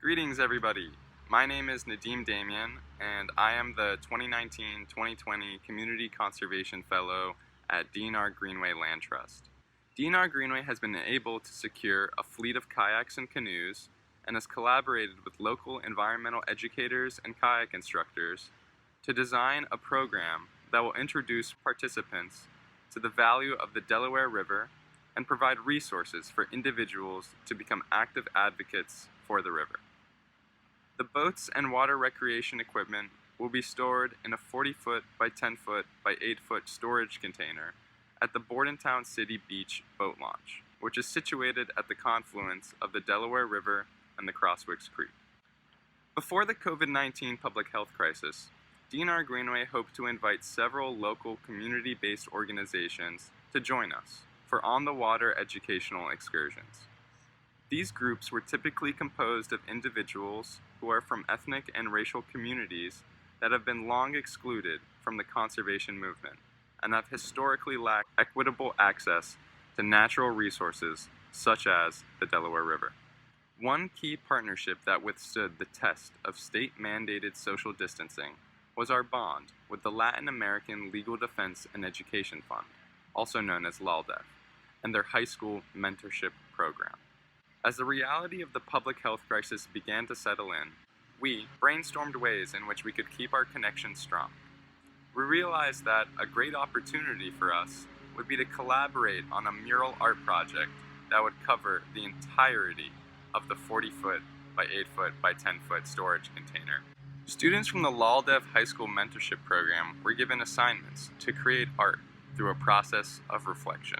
Greetings, everybody. My name is Nadim Damian, and I am the 2019-2020 Community Conservation Fellow at D&R Greenway Land Trust. D&R Greenway has been able to secure a fleet of kayaks and canoes and has collaborated with local environmental educators and kayak instructors to design a program that will introduce participants to the value of the Delaware River and provide resources for individuals to become active advocates for the river. The boats and water recreation equipment will be stored in a 40-foot by 10-foot by 8-foot storage container at the Bordentown City Beach boat launch, which is situated at the confluence of the Delaware River and the Crosswicks Creek. Before the COVID-19 public health crisis, D&R Greenway hoped to invite several local community-based organizations to join us for on-the-water educational excursions. These groups were typically composed of individuals who are from ethnic and racial communities that have been long excluded from the conservation movement and have historically lacked equitable access to natural resources such as the Delaware River. One key partnership that withstood the test of state-mandated social distancing was our bond with the Latin American Legal Defense and Education Fund, also known as LALDEF, and their high school mentorship program. As the reality of the public health crisis began to settle in, we brainstormed ways in which we could keep our connection strong. We realized that a great opportunity for us would be to collaborate on a mural art project that would cover the entirety of the 40-foot by 8-foot by 10-foot storage container. Students from the LALDEF High School Mentorship Program were given assignments to create art through a process of reflection.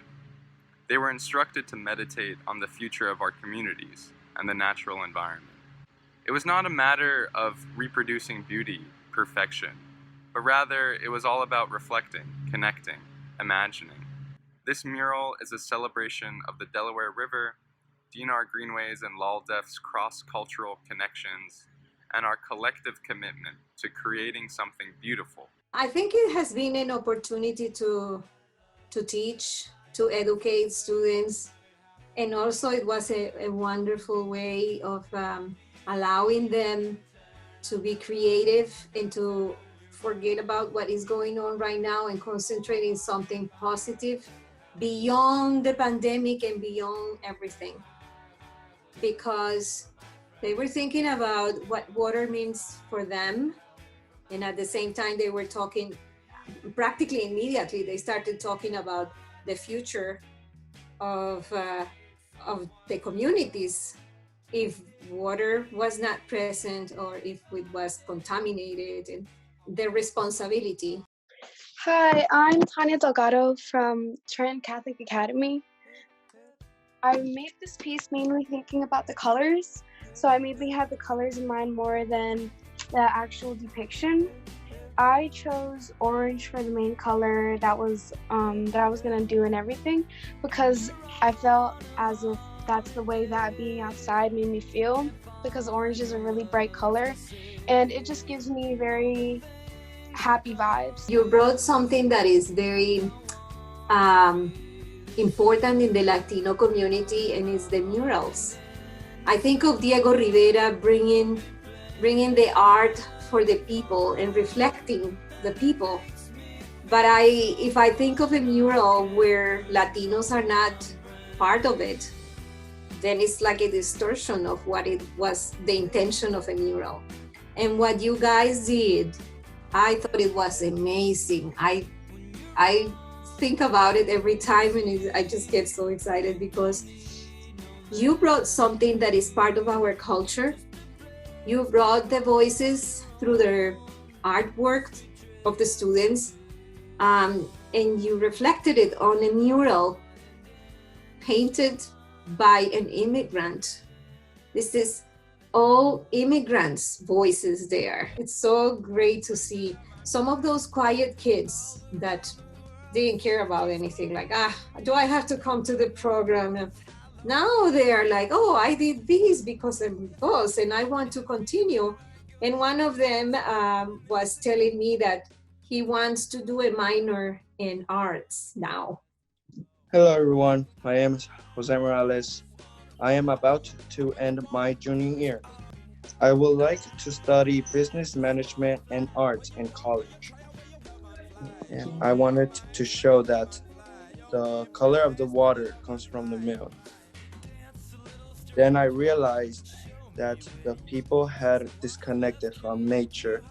They were instructed to meditate on the future of our communities and the natural environment. It was not a matter of reproducing beauty, perfection, but rather it was all about reflecting, connecting, imagining. This mural is a celebration of the Delaware River, D&R Greenway's and LALDEF's cross-cultural connections, and our collective commitment to creating something beautiful. I think it has been an opportunity to teach, to educate students, and also it was a wonderful way of allowing them to be creative and to forget about what is going on right now and concentrate in something positive beyond the pandemic and beyond everything. Because they were thinking about what water means for them, and at the same time they were talking, practically immediately they started talking about the future of the communities if water was not present or if it was contaminated, and the responsibility. Hi, I'm Tanya Delgado from Trenton Catholic Academy. I made this piece mainly thinking about the colors, so I mainly had the colors in mind more than the actual depiction. I chose orange for the main color that I was gonna do and everything, because I felt as if that's the way that being outside made me feel, because orange is a really bright color and it just gives me very happy vibes. You brought something that is very important in the Latino community, and it's the murals. I think of Diego Rivera bringing the art for the people and reflecting the people. But if I think of a mural where Latinos are not part of it, then it's like a distortion of what it was the intention of a mural. And what you guys did, I thought it was amazing. I think about it every time, and I just get so excited because you brought something that is part of our culture. You brought the voices through the artwork of the students, and you reflected it on a mural painted by an immigrant. This is all immigrants' voices there. It's so great to see some of those quiet kids that didn't care about anything, like, do I have to come to the program? Now they are like, oh, I did this because I'm boss and I want to continue. And one of them was telling me that he wants to do a minor in arts now. Hello everyone, my name is Jose Morales. I am about to end my junior year. I would like to study business management and art in college. And I wanted to show that the color of the water comes from the moon. Then I realized that the people had disconnected from nature.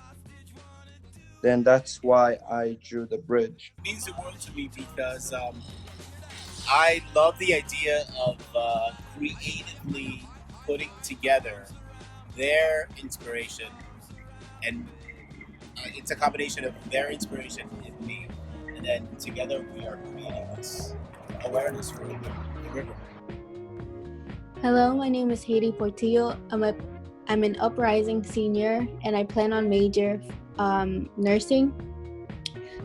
Then that's why I drew the bridge. It means the world to me because I love the idea of creatively putting together their inspiration, and it's a combination of their inspiration and me, and then together we are creating this awareness for the river. Hello, my name is Haiti Portillo. I'm an uprising senior, and I plan on major nursing.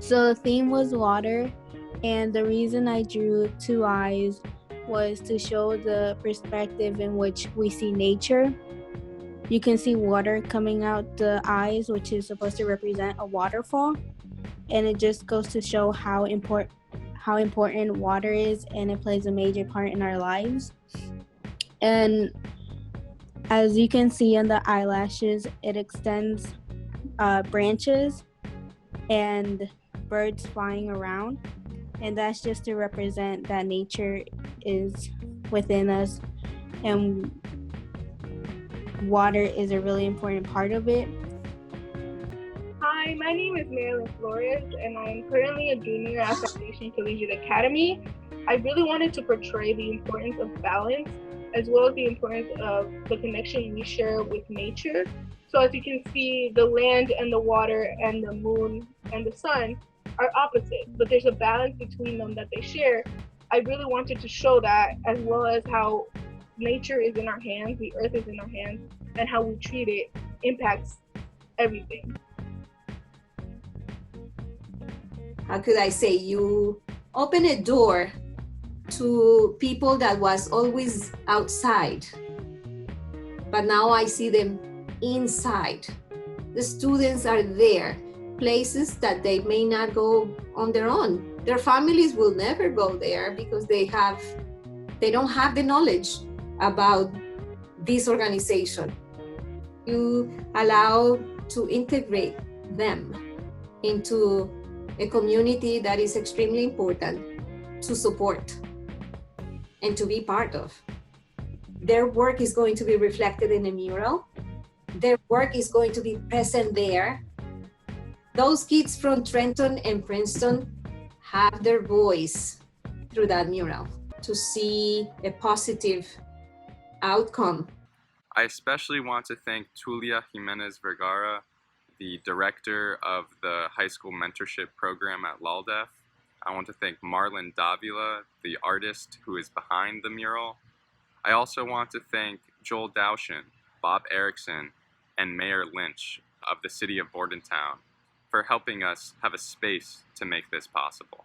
So the theme was water, and the reason I drew two eyes was to show the perspective in which we see nature. You can see water coming out the eyes, which is supposed to represent a waterfall, and it just goes to show how important water is, and it plays a major part in our lives. And as you can see on the eyelashes, it extends branches and birds flying around, and that's just to represent that nature is within us, and water is a really important part of it. Hi, my name is Marilyn Flores, and I'm currently a junior at Foundation Collegiate Academy. I really wanted to portray the importance of balance, as well as the importance of the connection we share with nature. So as you can see, the land and the water and the moon and the sun are opposite, but there's a balance between them that they share. I really wanted to show that, as well as how nature is in our hands, the earth is in our hands, and how we treat it impacts everything. How could I say, you open a door to people that was always outside, but now I see them inside. The students are there, places that they may not go on their own. Their families will never go there because they don't have the knowledge about this organization. You allow to integrate them into a community that is extremely important to support and to be part of. Their work is going to be reflected in a mural. Their work is going to be present there. Those kids from Trenton and Princeton have their voice through that mural to see a positive outcome. I especially want to thank Tulia Jimenez Vergara, the director of the high school mentorship program at LALDEF. I want to thank Marlon Davila, the artist who is behind the mural. I also want to thank Joel Daushin, Bob Erickson, and Mayor Lynch of the city of Bordentown for helping us have a space to make this possible.